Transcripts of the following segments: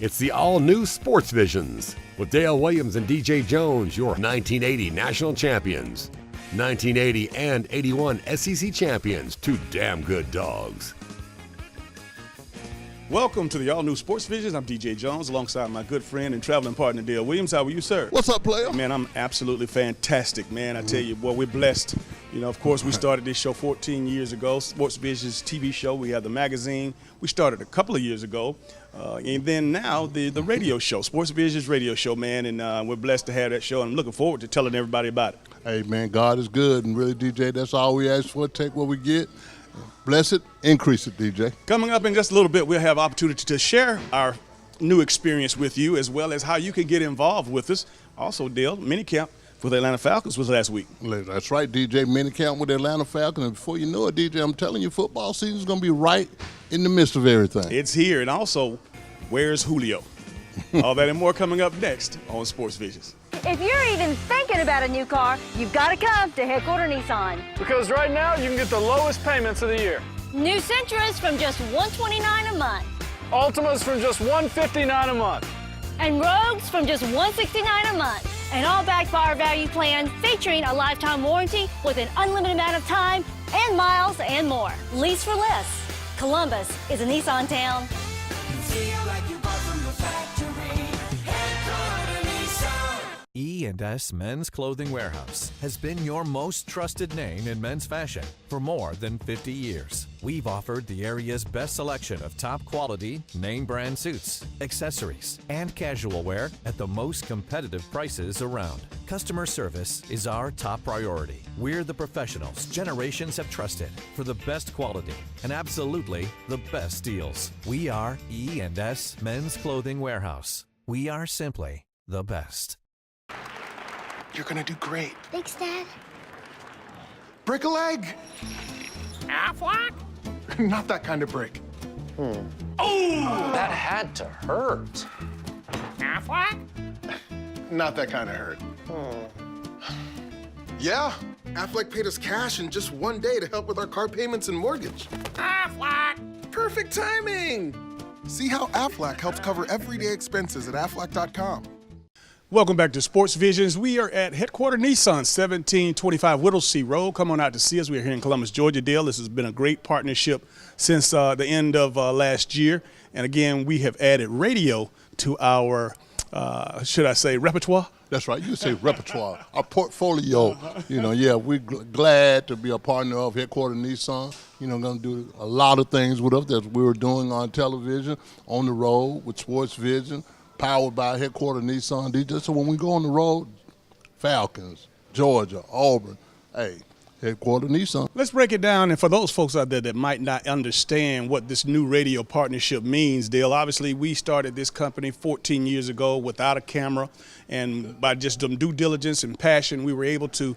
It's the all-new Sports Visions with Dale Williams and DJ Jones, your 1980 national champions. 1980 and 81 SEC champions, two damn good dogs. Welcome to the all-new Sports Visions. I'm DJ Jones alongside my good friend and traveling partner Dale Williams. How are you, sir? What's up, player? Man, I'm absolutely fantastic, man. I tell you, boy, we're blessed. You know, of course, we started this show 14 years ago, Sports Visions TV show. We have the magazine. We started a couple of years ago. And then now the radio show, Sports Visions radio show, man. And we're blessed to have that show. And I'm looking forward to telling everybody about it. Hey, man, God is good. And really, DJ, that's all we ask for. Take what we get. Bless it, increase it, DJ. Coming up in just a little bit, we'll have opportunity to share our new experience with you, as well as how you can get involved with us. Also, Dale, minicamp for the Atlanta Falcons was last week. That's right, DJ. Minicamp with the Atlanta Falcons. And before you know it, DJ, I'm telling you, football season is going to be right in the midst of everything. It's here. And also, where's Julio? All that and more coming up next on Sports Visions. If you're even thinking about a new car, you've got to come to Headquarter Nissan. Because right now you can get the lowest payments of the year. New Sentras from just $129 a month. Altimas from just $159 a month. And Rogues from just $169 a month. And all backed by our value plan featuring a lifetime warranty with an unlimited amount of time and miles and more. Lease for less. Columbus is a Nissan town. E&S Men's Clothing Warehouse has been your most trusted name in men's fashion for more than 50 years. We've offered the area's best selection of top quality, name brand suits, accessories, and casual wear at the most competitive prices around. Customer service is our top priority. We're the professionals generations have trusted for the best quality and absolutely the best deals. We are E&S Men's Clothing Warehouse. We are simply the best. You're gonna do great. Thanks, Dad. Break a leg. Aflac? Not that kind of break. Oh! That had to hurt. Aflac? Not that kind of hurt. Yeah, Aflac paid us cash in just one day to help with our car payments and mortgage. Aflac! Perfect timing. See how Aflac helps cover everyday expenses at aflac.com. Welcome back to Sports Visions. We are at Headquarter Nissan, 1725 Whittlesea Road. Come on out to see us. We're here in Columbus, Georgia. Dale, this has been a great partnership since the end of last year. And again, we have added radio to our, should I say, repertoire? That's right. You say repertoire, our portfolio. You know, yeah, we're glad to be a partner of Headquarter Nissan. You know, going to do a lot of things with us that we were doing on television, on the road with Sports Vision, powered by Headquarter Nissan DJ. So when we go on the road, Falcons, Georgia, Auburn, hey, Headquarter Nissan. Let's break it down. And for those folks out there that might not understand what this new radio partnership means, Dale, obviously we started this company 14 years ago without a camera. And by just some due diligence and passion, we were able to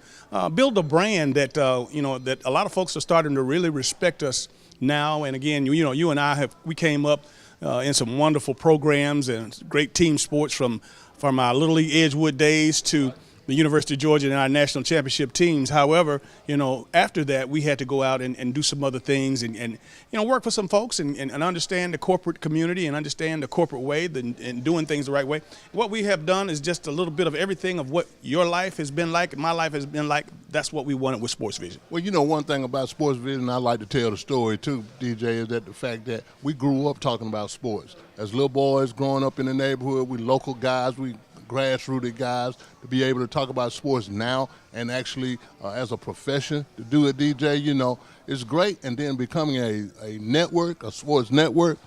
build a brand that, that a lot of folks are starting to really respect us now. And again, you and I we came up in some wonderful programs and great team sports from our Little League Edgewood days to the University of Georgia and our national championship teams. However, after that, we had to go out and do some other things and work for some folks and understand the corporate community and understand the corporate way and doing things the right way. What we have done is just a little bit of everything of what your life has been like and my life has been like. That's what we wanted with Sports Vision. Well, one thing about Sports Vision, I like to tell the story too, DJ, is that the fact that we grew up talking about sports. As little boys growing up in the neighborhood, we local guys, we grassrooted guys, to be able to talk about sports now and actually as a profession to do it, DJ, it's great. And then becoming a network, a sports network,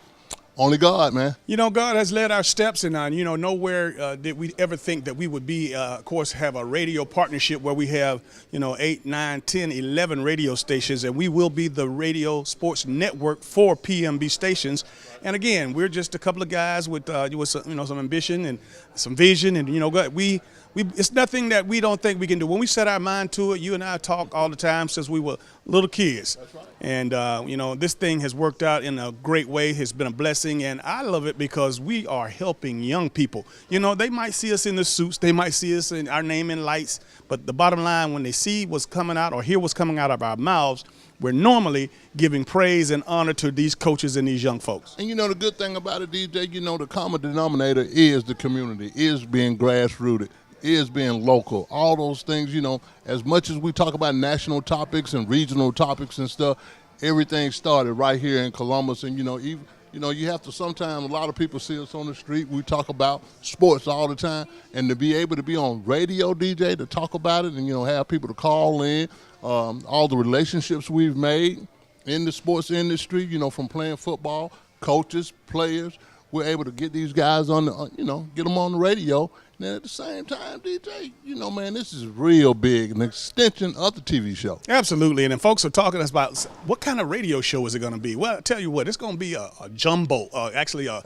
only God, man. God has led our steps, and nowhere did we ever think that we would be, of course, have a radio partnership where we have, 8, 9, 10, 11 radio stations, and we will be the radio sports network for PMB stations. And again, we're just a couple of guys with some ambition and some vision, and we It's nothing that we don't think we can do. When we set our mind to it, you and I talk all the time since we were little kids. That's right. And, you know, this thing has worked out in a great way. It's been a blessing, and I love it because we are helping young people. You know, they might see us in the suits. They might see us in our name in lights. But the bottom line, when they see what's coming out or hear what's coming out of our mouths, we're normally giving praise and honor to these coaches and these young folks. And you know the good thing about it, DJ, you know the common denominator is the community, is being grassrooted, is being local. All those things, you know, as much as we talk about national topics and regional topics and stuff, everything started right here in Columbus. And, you know, even, you know, you have to sometimes, a lot of people see us on the street. We talk about sports all the time. And to be able to be on radio, DJ, to talk about it and, you know, have people to call in, all the relationships we've made in the sports industry, you know, from playing football, coaches, players, we're able to get these guys on the, you know, get them on the radio. And then at the same time, DJ, you know, man, this is real big, an extension of the TV show. Absolutely. And then folks are talking to us about what kind of radio show is it going to be? Well, I'll tell you what, it's going to be a jumbo, actually a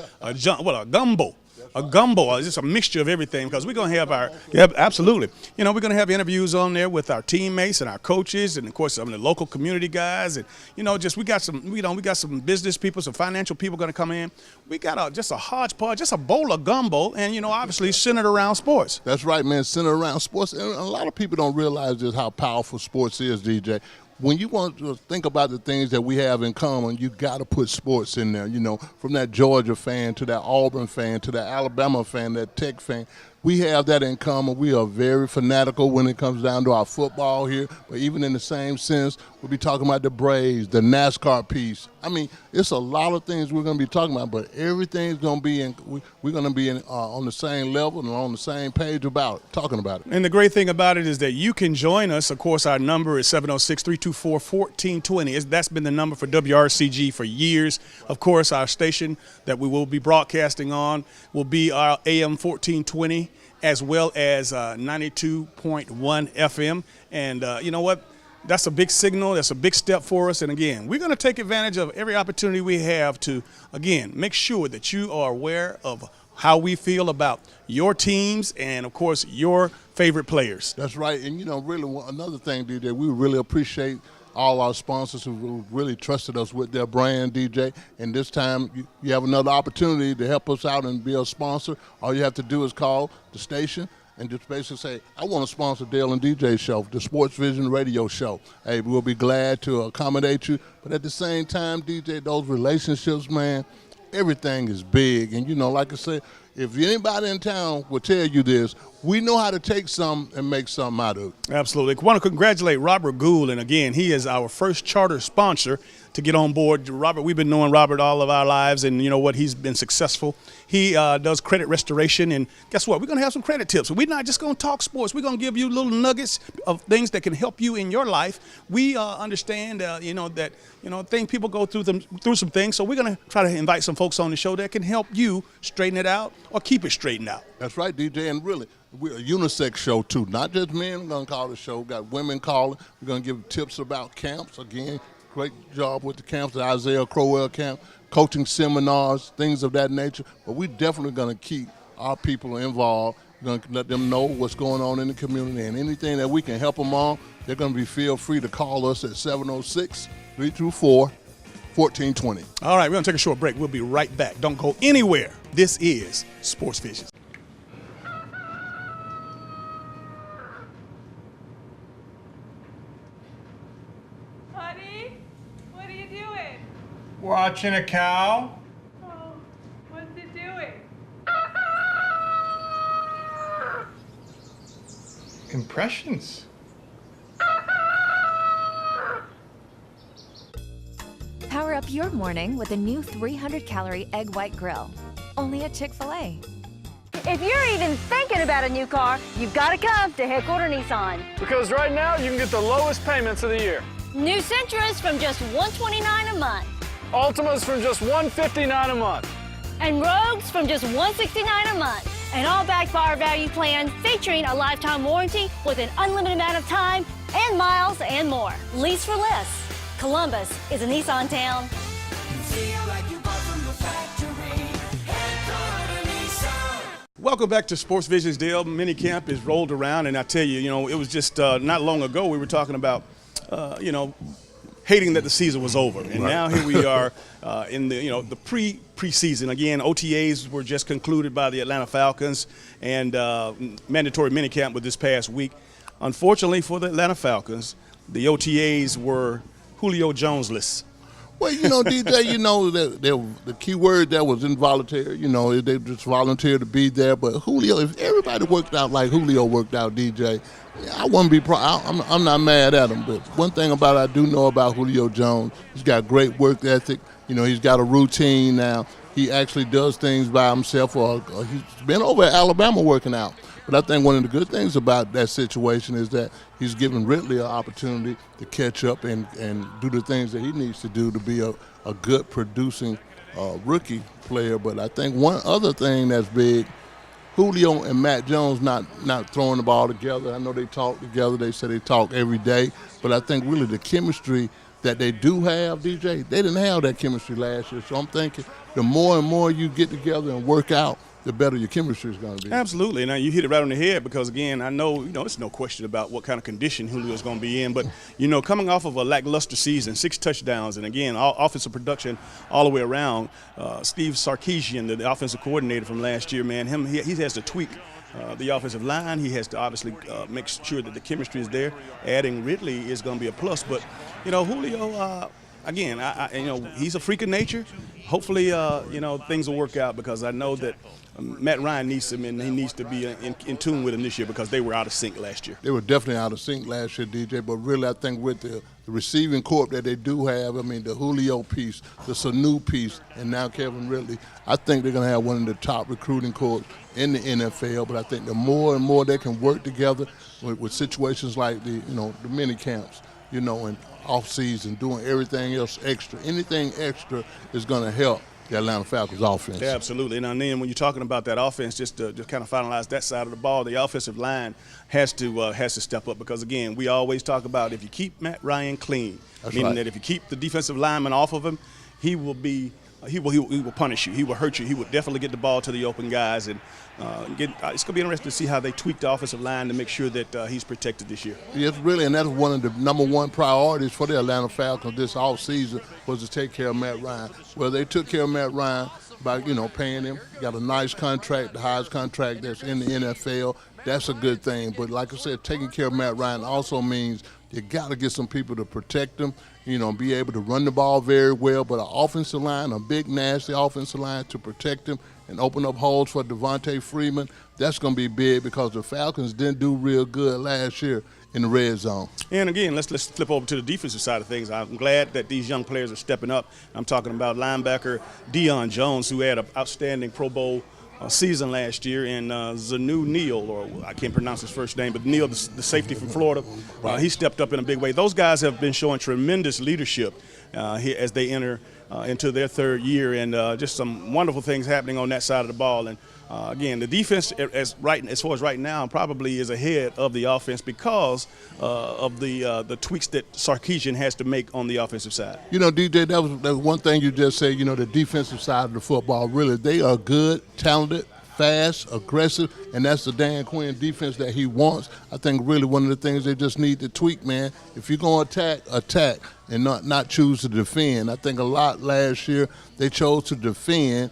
gumbo. A gumbo, it's just a mixture of everything because we're going to have our, yeah, absolutely. You know, we're going to have interviews on there with our teammates and our coaches and, of course, some of the local community guys. And, you know, just we got some business people, some financial people going to come in. We got just a hodgepodge, just a bowl of gumbo and, you know, obviously centered around sports. That's right, man, centered around sports. And a lot of people don't realize just how powerful sports is, DJ. When you want to think about the things that we have in common, you got to put sports in there, you know, from that Georgia fan to that Auburn fan to that Alabama fan, that Tech fan. We have that in common. We are very fanatical when it comes down to our football here, but even in the same sense, we'll be talking about the Braves, the NASCAR piece. I mean, it's a lot of things we're going to be talking about, but everything's going to be in, we're going to be in, on the same level and on the same page about it, talking about it. And the great thing about it is that you can join us. Of course, our number is 706-324-1420. That's been the number for WRCG for years. Of course, our station that we will be broadcasting on will be our AM 1420 as well as 92.1 FM. And you know what? That's a big signal. That's a big step for us. And again, we're going to take advantage of every opportunity we have to, again, make sure that you are aware of how we feel about your teams and, of course, your favorite players. That's right. And, you know, really another thing, DJ, we really appreciate all our sponsors who really trusted us with their brand, DJ. And this time you have another opportunity to help us out and be a sponsor. All you have to do is call the station and just basically say, I want to sponsor Dale and DJ's show, the Sports Vision radio show. Hey, we'll be glad to accommodate you. But at the same time, DJ, those relationships, man, everything is big. And, you know, like I said, if anybody in town will tell you this, we know how to take some and make something out of it. Absolutely. I want to congratulate Robert Gould. And, again, he is our first charter sponsor to get on board. Robert, we've been knowing Robert all of our lives, and you know what? He's been successful. He does credit restoration, and guess what? We're going to have some credit tips. We're not just going to talk sports. We're going to give you little nuggets of things that can help you in your life. We understand, you know, that, you know, people go through some things, so we're going to try to invite some folks on the show that can help you straighten it out or keep it straightened out. That's right, DJ, and really, we're a unisex show, too. Not just men. We're going to call the show. We've got women calling. We're going to give tips about camps. Again, great job with the camps, the Isaiah Crowell camp, coaching seminars, things of that nature. But we're definitely going to keep our people involved. We're going to let them know what's going on in the community, and anything that we can help them on, they're going to feel free to call us at 706-324-1420. All right, we're going to take a short break. We'll be right back. Don't go anywhere. This is Sports Vision. Watching a cow. Oh, what's it doing? Impressions. Power up your morning with a new 300-calorie egg white grill. Only at Chick-fil-A. If you're even thinking about a new car, you've got to come to Headquarter Nissan. Because right now you can get the lowest payments of the year. New Sentras from just $129 a month. Altimas from just $159 a month. And Rogues from just $169 a month. And all backed by our value plan featuring a lifetime warranty with an unlimited amount of time and miles and more. Lease for less. Columbus is a Nissan town. Welcome back to Sports Visions, Dale. Minicamp is rolled around, and I tell you, it was just not long ago we were talking about, hating that the season was over, and now here we are in the the preseason. Again, OTAs were just concluded by the Atlanta Falcons, and mandatory minicamp was this past week. Unfortunately for the Atlanta Falcons, the OTAs were Julio Jones-less. Well, DJ, that the key word there was involuntary. They just volunteered to be there. But Julio, if everybody worked out like Julio worked out, DJ, I wouldn't be I'm not mad at him. But one thing I do know about Julio Jones, he's got great work ethic. He's got a routine now. He actually does things by himself, or he's been over at Alabama working out. But I think one of the good things about that situation is that he's given Ridley an opportunity to catch up and do the things that he needs to do to be a good producing rookie player. But I think one other thing that's big, Julio and Matt Jones not throwing the ball together. I know they talk together. They say they talk every day. But I think really the chemistry that they do have, DJ, they didn't have that chemistry last year. So I'm thinking the more and more you get together and work out, the better your chemistry is going to be. Absolutely. Now, you hit it right on the head because, again, I know, it's no question about what kind of condition Julio is going to be in. But, coming off of a lackluster season, 6 touchdowns, and, again, offensive production all the way around, Steve Sarkisian, the offensive coordinator from last year, man, he has to tweak the offensive line. He has to obviously make sure that the chemistry is there. Adding Ridley is going to be a plus. But, Julio, again, he's a freak of nature. Hopefully, things will work out because I know that Matt Ryan needs him, and he needs to be in tune with him this year because they were out of sync last year. They were definitely out of sync last year, DJ, but really I think with the receiving corps that they do have, the Julio piece, the Sanu piece, and now Kevin Ridley, I think they're going to have one of the top recruiting corps in the NFL, but I think the more and more they can work together with situations like the mini camps, and off-season, doing everything else extra. Anything extra is going to help the Atlanta Falcons offense. Yeah, absolutely. And then when you're talking about that offense, just to kind of finalize that side of the ball, the offensive line has to step up because, again, we always talk about if you keep Matt Ryan clean, meaning that if you keep the defensive lineman off of him, he will punish you. He will hurt you. He will definitely get the ball to the open guys. And it's going to be interesting to see how they tweak the offensive line to make sure that he's protected this year. Yes, really, and that's one of the number one priorities for the Atlanta Falcons this offseason was to take care of Matt Ryan. Well, they took care of Matt Ryan by, paying him. Got a nice contract, the highest contract that's in the NFL. That's a good thing. But like I said, taking care of Matt Ryan also means you got to get some people to protect him, be able to run the ball very well. But an offensive line, a big, nasty offensive line to protect him and open up holes for Devontae Freeman, that's going to be big because the Falcons didn't do real good last year in the red zone. And again, let's flip over to the defensive side of things. I'm glad that these young players are stepping up. I'm talking about linebacker Deion Jones, who had an outstanding Pro Bowl season last year, and Zanu Neal, or I can't pronounce his first name, but Neal, the safety from Florida, he stepped up in a big way. Those guys have been showing tremendous leadership as they enter into their third year, and just some wonderful things happening on that side of the ball. And again, the defense, as far as right now, probably is ahead of the offense because of the tweaks that Sarkisian has to make on the offensive side. DJ, that was one thing you just said. The defensive side of the football, really, they are good, talented, fast, aggressive, and that's the Dan Quinn defense that he wants. I think really one of the things they just need to tweak, man. If you're going to attack and not choose to defend. I think a lot last year they chose to defend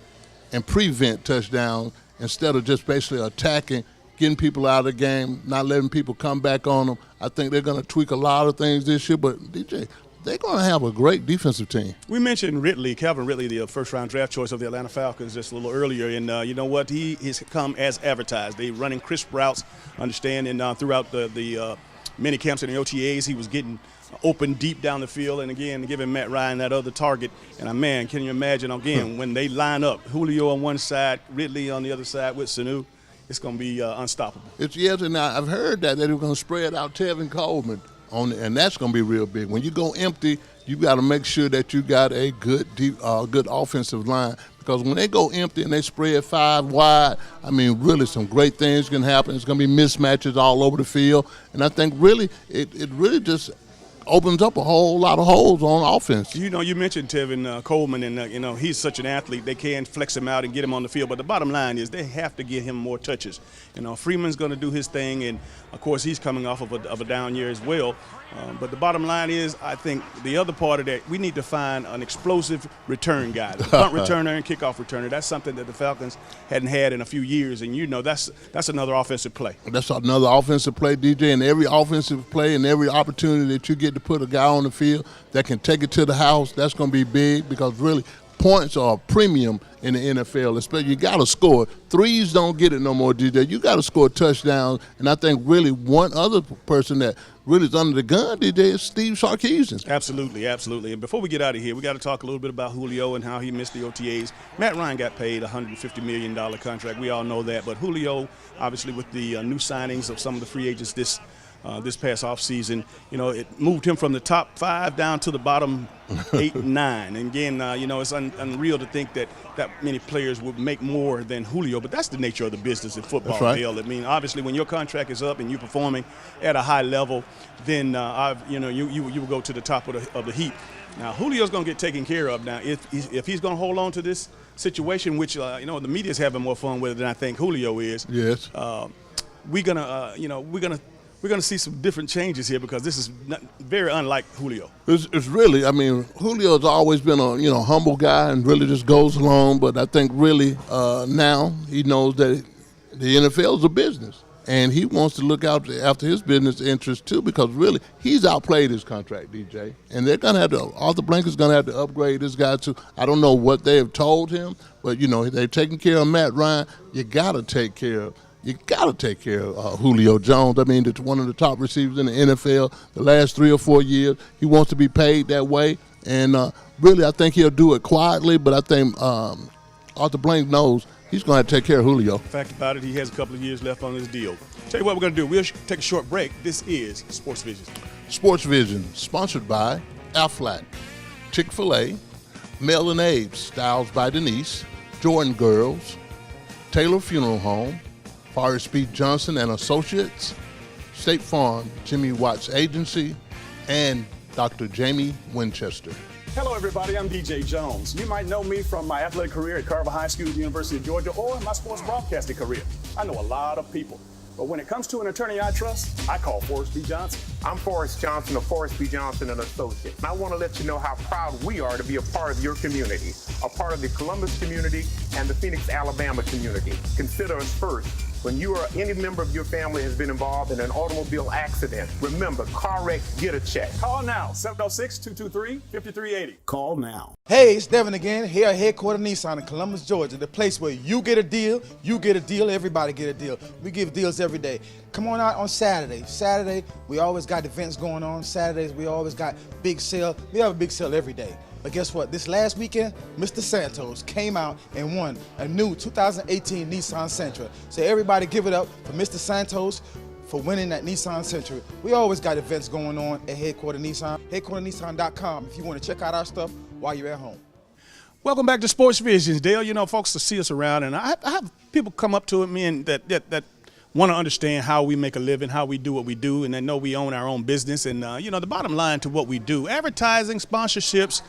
and prevent touchdowns instead of just basically attacking, getting people out of the game, not letting people come back on them. I think they're going to tweak a lot of things this year, but DJ, they're going to have a great defensive team. We mentioned Calvin Ridley, the first-round draft choice of the Atlanta Falcons just a little earlier, and you know what? He has come as advertised. They're running crisp routes, understand, and throughout the mini camps and the OTAs, he was getting open deep down the field, and again, giving Matt Ryan that other target. And man, can you imagine, again, when they line up, Julio on one side, Ridley on the other side with Sanu, it's going to be unstoppable. Yes, and I've heard that they're going to spread out Tevin Coleman on it, and that's going to be real big. When you go empty, you got to make sure that you got a good offensive line, because when they go empty and they spread 5 wide, really some great things can happen. It's going to be mismatches all over the field, and I think really it really just opens up a whole lot of holes on offense. You know, you mentioned Tevin Coleman, and you know, he's such an athlete. They can flex him out and get him on the field, but the bottom line is they have to give him more touches. You know, Freeman's going to do his thing, and of course he's coming off of a down year as well. But the bottom line is, I think the other part of that, we need to find an explosive return guy, the punt returner and kickoff returner. That's something that the Falcons hadn't had in a few years, and you know that's another offensive play. That's another offensive play, DJ, and every offensive play and every opportunity that you get to put a guy on the field that can take it to the house, that's going to be big, because really points are a premium in the NFL. Especially, you got to score. Threes don't get it no more, DJ. You got to score touchdowns, and I think really one other person that really is under the gun, DJ, is Steve Sarkisian. Absolutely, absolutely. And before we get out of here, we got to talk a little bit about Julio and how he missed the OTAs. Matt Ryan got paid a $150 million contract. We all know that. But Julio, obviously with the new signings of some of the free agents this past offseason, you know, it moved him from the top 5 down to the bottom 8 and 9. And again, you know, it's unreal to think that many players would make more than Julio, but that's the nature of the business in football. That's right. Bill. I mean, obviously, when your contract is up and you're performing at a high level, then you will go to the top of the heap. Now, Julio's going to get taken care of. Now, if he's going to hold on to this situation, which you know, the media's having more fun with it than I think Julio is. Yes. We're gonna see some different changes here, because this is very unlike Julio. It's really, I mean, Julio's always been a humble guy and really just goes along. But I think really now he knows that the NFL is a business, and he wants to look out after his business interests too, because really he's outplayed his contract, DJ, and they're gonna have to. Arthur Blank is gonna have to upgrade this guy too. I don't know what they have told him, but you know they've taken care of Matt Ryan. You gotta take care of Julio Jones. I mean, it's one of the top receivers in the NFL the last 3 or 4 years. He wants to be paid that way, and really I think he'll do it quietly, but I think Arthur Blank knows he's going to take care of Julio. The fact about it, he has a couple of years left on his deal. Tell you what we're going to do. We'll take a short break. This is Sports Vision. Sports Vision, sponsored by Aflac, Chick-fil-A, Mel and Abe's, Styles by Denise, Jordan Girls, Taylor Funeral Home, Forrest B. Johnson and Associates, State Farm, Jimmy Watts Agency, and Dr. Jamie Winchester. Hello, everybody. I'm DJ Jones. You might know me from my athletic career at Carver High School, University of Georgia, or my sports broadcasting career. I know a lot of people. But when it comes to an attorney I trust, I call Forrest B. Johnson. I'm Forrest Johnson of Forrest B. Johnson and Associates. And I want to let you know how proud we are to be a part of your community, a part of the Columbus community and the Phoenix, Alabama community. Consider us first. When you or any member of your family has been involved in an automobile accident, remember, car wreck, get a check. Call now, 706-223-5380. Call now. Hey, it's Devin again, here at Headquarter Nissan in Columbus, Georgia, the place where you get a deal, everybody get a deal. We give deals every day. Come on out on Saturday. Saturday, we always got events going on. Saturdays, we always got big sale. We have a big sale every day. But guess what? This last weekend, Mr. Santos came out and won a new 2018 Nissan Sentra. So everybody give it up for Mr. Santos for winning that Nissan Sentra. We always got events going on at Headquarter Nissan, headquarternissan.com if you want to check out our stuff while you're at home. Welcome back to Sports Visions, Dale. You know, folks to see us around, and I have people come up to me and that want to understand how we make a living, how we do what we do, and they know we own our own business. And, you know, the bottom line to what we do, advertising, sponsorships,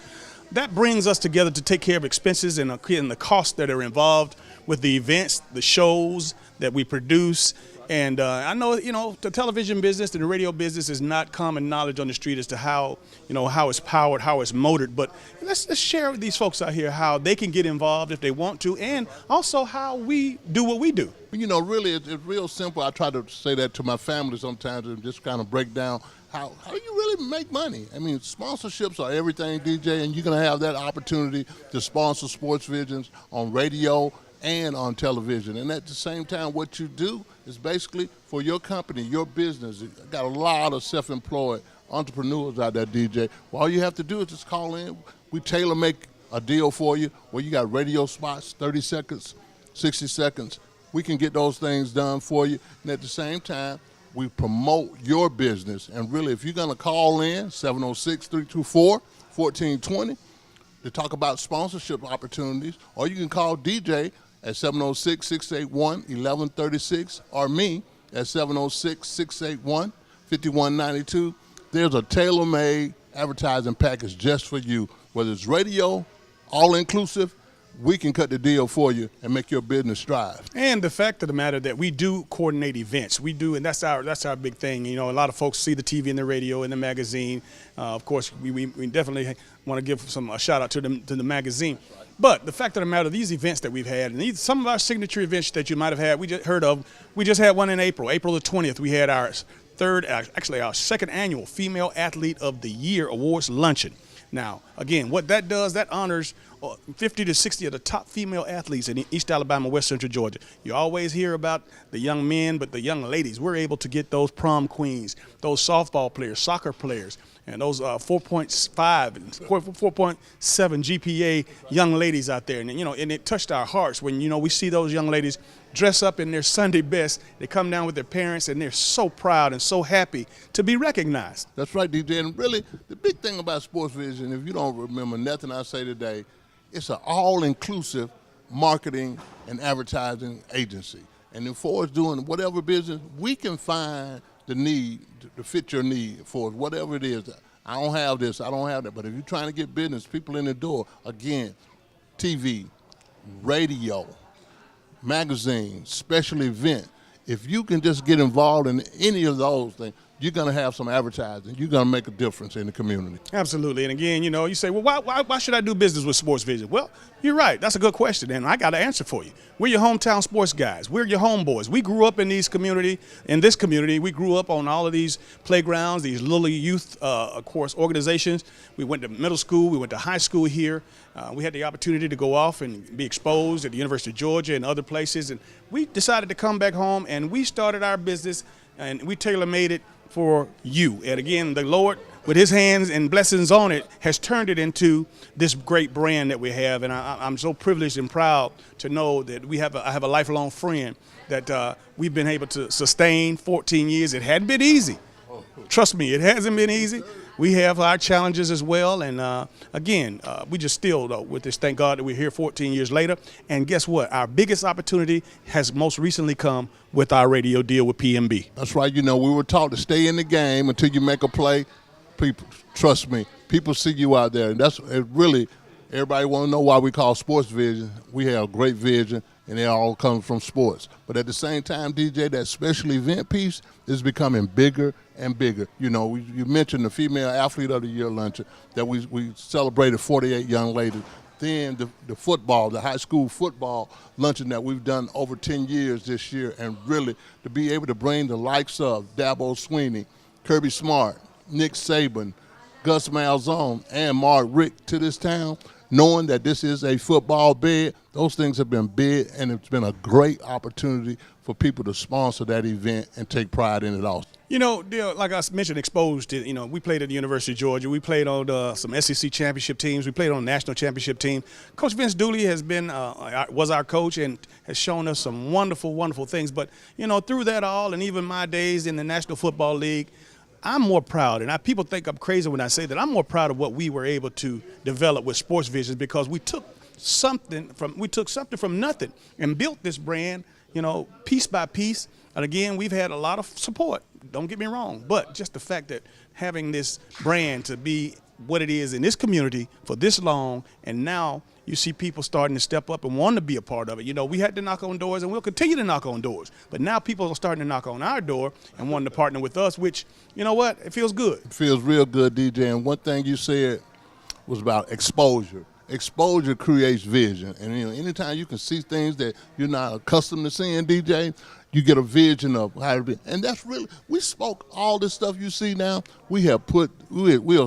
that brings us together to take care of expenses and the costs that are involved with the events, the shows that we produce. And I know, you know, the television business and the radio business is not common knowledge on the street as to how, you know, how it's powered, how it's motored. But let's share with these folks out here how they can get involved if they want to, and also how we do what we do. You know, really, it's real simple. I try to say that to my family sometimes and just kind of break down how do you really make money? I mean, sponsorships are everything, DJ, and you're going to have that opportunity to sponsor Sports Visions on radio and on television. And at the same time, what you do is basically for your company, your business. You got a lot of self-employed entrepreneurs out there, DJ. Well, all you have to do is just call in. We tailor make a deal for you where you got radio spots, 30 seconds, 60 seconds. We can get those things done for you. And at the same time, we promote your business. And really, if you're going to call in, 706-324-1420 to talk about sponsorship opportunities, or you can call DJ at 706-681-1136 or me at 706-681-5192. there's a tailor-made advertising package just for you. Whether it's radio, all-inclusive, we can cut the deal for you and make your business strive. And the fact of the matter that we do coordinate events. We do, and that's our big thing. You know, a lot of folks see the TV and the radio and the magazine. Of course, we definitely want to give a shout out to the magazine. But the fact of the matter, these events that we've had, and some of our signature events that you might have had, we just heard of. We just had one in April the 20th. We had our our second annual Female Athlete of the Year Awards luncheon. Now, again, what that does, that honors 50 to 60 of the top female athletes in East Alabama, West Central Georgia. You always hear about the young men, but the young ladies, we're able to get those prom queens, those softball players, soccer players, and those 4.5 and 4.7 GPA young ladies out there. And, you know, and it touched our hearts when, you know, we see those young ladies dress up in their Sunday best. They come down with their parents, and they're so proud and so happy to be recognized. That's right, DJ. And really, the big thing about Sports Vision, if you don't remember nothing I say today, it's an all-inclusive marketing and advertising agency. And as far as doing whatever business, we can find the need to fit your need for whatever it is. I don't have this, I don't have that. But if you're trying to get business, people in the door, again, TV, radio, magazine, special event, if you can just get involved in any of those things, you're going to have some advertising. You're going to make a difference in the community. Absolutely. And again, you know, you say, well, why should I do business with Sports Vision? Well, you're right. That's a good question, and I got an answer for you. We're your hometown sports guys. We're your homeboys. We grew up in this community. We grew up on all of these playgrounds, these little youth, of course, organizations. We went to middle school. We went to high school here. We had the opportunity to go off and be exposed at the University of Georgia and other places. And we decided to come back home, and we started our business, and we tailor-made it for you. And again, the Lord, with his hands and blessings on it, has turned it into this great brand that we have. And I'm so privileged and proud to know that I have a lifelong friend that we've been able to sustain 14 years. It hadn't been easy. Trust me, it hasn't been easy. We have our challenges as well, and again, we just still, though, with this, thank God that we're here 14 years later. And guess what? Our biggest opportunity has most recently come with our radio deal with PMB. That's right. You know, we were taught to stay in the game until you make a play. People, trust me, people see you out there, and that's really, everybody want to know why we call Sports Vision. We have a great vision, and they all come from sports. But at the same time, DJ, that special event piece is becoming bigger and bigger. You know, you mentioned the Female Athlete of the Year luncheon that we celebrated 48 young ladies. Then the football, the high school football luncheon that we've done over 10 years this year, and really to be able to bring the likes of Dabo Swinney, Kirby Smart, Nick Saban, Gus Malzahn, and Mark Richt to this town, knowing that this is a football bed. Those things have been big, and it's been a great opportunity for people to sponsor that event and take pride in it also. You know, like I mentioned, exposed to, you know, we played at the University of Georgia. We played on some SEC championship teams. We played on a national championship team. Coach Vince Dooley has been, was our coach and has shown us some wonderful, wonderful things. But, you know, through that all, and even my days in the National Football League, I'm more proud, and people think I'm crazy when I say that. I'm more proud of what we were able to develop with Sports Vision, because we took something from nothing and built this brand, you know, piece by piece. And again, we've had a lot of support, don't get me wrong, but just the fact that having this brand to be what it is in this community for this long, and now you see people starting to step up and want to be a part of it. You know, we had to knock on doors, and we'll continue to knock on doors. But now people are starting to knock on our door and wanting to partner with us, which, you know what, it feels good. It feels real good, DJ. And one thing you said was about exposure. Exposure creates vision. And, you know, anytime you can see things that you're not accustomed to seeing, DJ, you get a vision of how to be. And that's really, we spoke all this stuff you see now. We have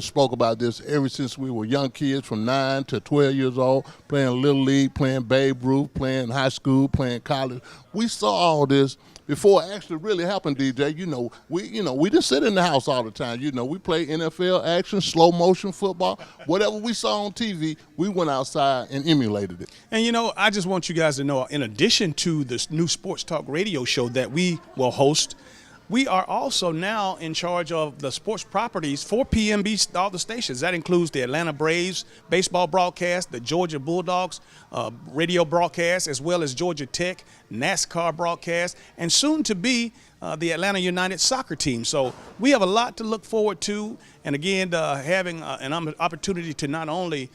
spoke about this ever since we were young kids from 9 to 12 years old, playing Little League, playing Babe Ruth, playing high school, playing college. We saw all this before it actually really happened, DJ. We didn't sit in the house all the time. You know, we played NFL action, slow motion football. Whatever we saw on TV, we went outside and emulated it. And, you know, I just want you guys to know, in addition to this new sports talk radio show that we will host, we are also now in charge of the sports properties for PMB, all the stations. That includes the Atlanta Braves baseball broadcast, the Georgia Bulldogs radio broadcast, as well as Georgia Tech NASCAR broadcast, and soon to be the Atlanta United soccer team. So we have a lot to look forward to, and again, having an opportunity to not only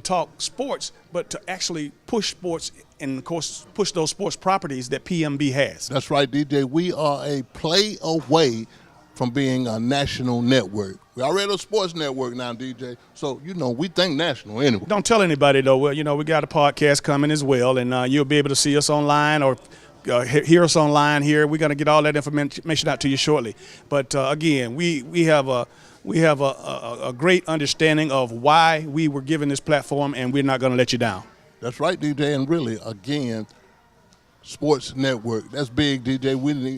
talk sports, but to actually push sports and, of course, push those sports properties that PMB has. That's right, DJ. We are a play away from being a national network. We're already a sports network now, DJ. So, we think national anyway. Don't tell anybody, though. Well, we got a podcast coming as well, and you'll be able to see us online or hear us online here. We're going to get all that information out to you shortly. But, again, we have a great understanding of why we were given this platform, and we're not going to let you down. That's right, DJ. And really, again, sports network. That's big, DJ.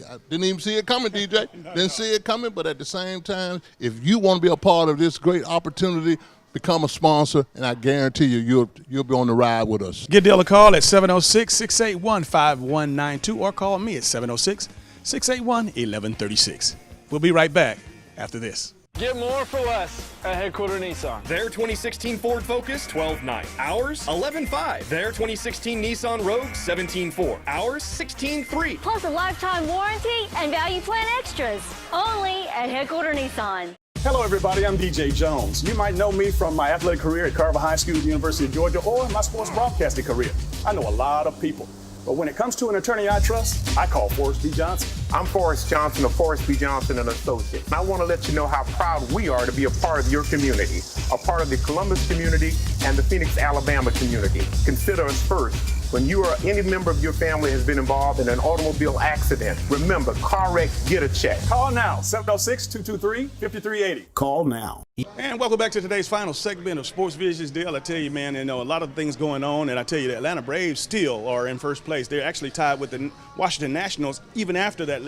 I didn't even see it coming, DJ. Didn't see it coming, but at the same time, if you want to be a part of this great opportunity, become a sponsor, and I guarantee you'll be on the ride with us. Give Dale a call at 706-681-5192 or call me at 706-681-1136. We'll be right back after this. Get more for less at Headquarter Nissan. Their 2016 Ford Focus, $12,900. Ours, $11,500. Their 2016 Nissan Rogue, $17,400. Ours, $16,300. Plus a lifetime warranty and value plan extras. Only at Headquarter Nissan. Hello, everybody. I'm DJ Jones. You might know me from my athletic career at Carver High School, University of Georgia, or my sports broadcasting career. I know a lot of people. But when it comes to an attorney I trust, I call Forrest B. Johnson. I'm Forrest Johnson of Forrest B. Johnson & Associates. And I want to let you know how proud we are to be a part of your community, a part of the Columbus community and the Phoenix, Alabama community. Consider us first. When you or any member of your family has been involved in an automobile accident, remember, car wreck, get a check. Call now, 706-223-5380. Call now. And welcome back to today's final segment of Sports Visions. Dale, I tell you, man, a lot of things going on, and I tell you, the Atlanta Braves still are in first place. They're actually tied with the Washington Nationals, even after that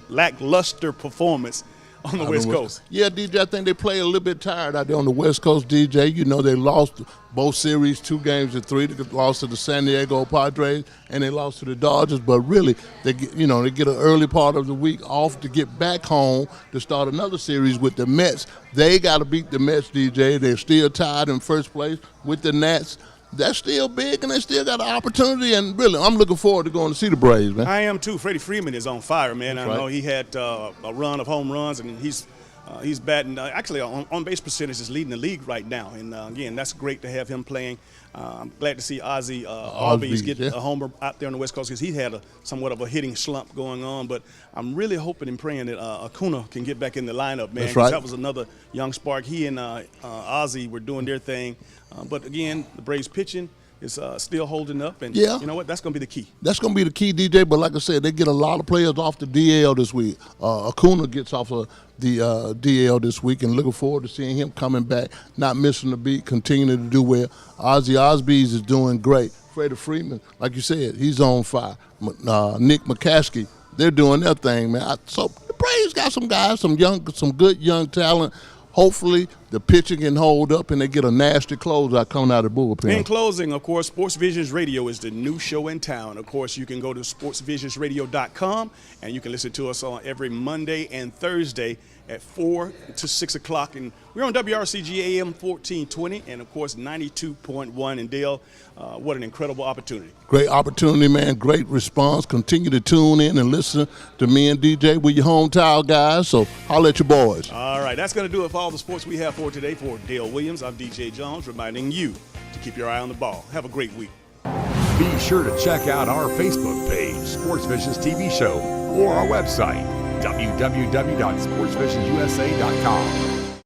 lackluster performance on the West Coast. Yeah, DJ, I think they play a little bit tired out there on the West Coast, DJ. They lost both series, 2-3. They lost to the San Diego Padres, and they lost to the Dodgers. But really, they get an early part of the week off to get back home to start another series with the Mets. They got to beat the Mets, DJ. They're still tied in first place with the Nats. That's still big, and they still got an opportunity. And really, I'm looking forward to going to see the Braves, man. I am too. Freddie Freeman is on fire, man. That's I know right. he had a run of home runs, and he's batting. Actually, on base percentage is leading the league right now. And again, that's great to have him playing. I'm glad to see Ozzie Albies get a homer out there on the West Coast because he had somewhat of a hitting slump going on. But I'm really hoping and praying that Acuna can get back in the lineup, man. That's right. That was another young spark. He and Ozzie were doing their thing. But again, the Braves pitching is still holding up, and you know what? That's going to be the key. That's going to be the key, DJ. But like I said, they get a lot of players off the DL this week. Acuna gets off of the DL this week, and looking forward to seeing him coming back, not missing a beat, continuing to do well. Ozzie Albies is doing great. Freddie Freeman, like you said, he's on fire. Nick McCaskey, they're doing their thing, man. So the Braves got some guys, some good young talent. Hopefully, the pitching can hold up and they get a nasty closeout coming out of the bullpen. In closing, of course, Sports Visions Radio is the new show in town. Of course, you can go to sportsvisionsradio.com and you can listen to us on every Monday and Thursday at 4 to 6 o'clock. And we're on WRCG AM 1420 and, of course, 92.1 in Dale. What an incredible opportunity. Great opportunity, man. Great response. Continue to tune in and listen to me and DJ. We're your hometown guys, so holler at your boys. All right, that's going to do it for all the sports we have for today. For Dale Williams, I'm DJ Jones, reminding you to keep your eye on the ball. Have a great week. Be sure to check out our Facebook page, Sports Visions TV Show, or our website, www.sportsvisionsusa.com.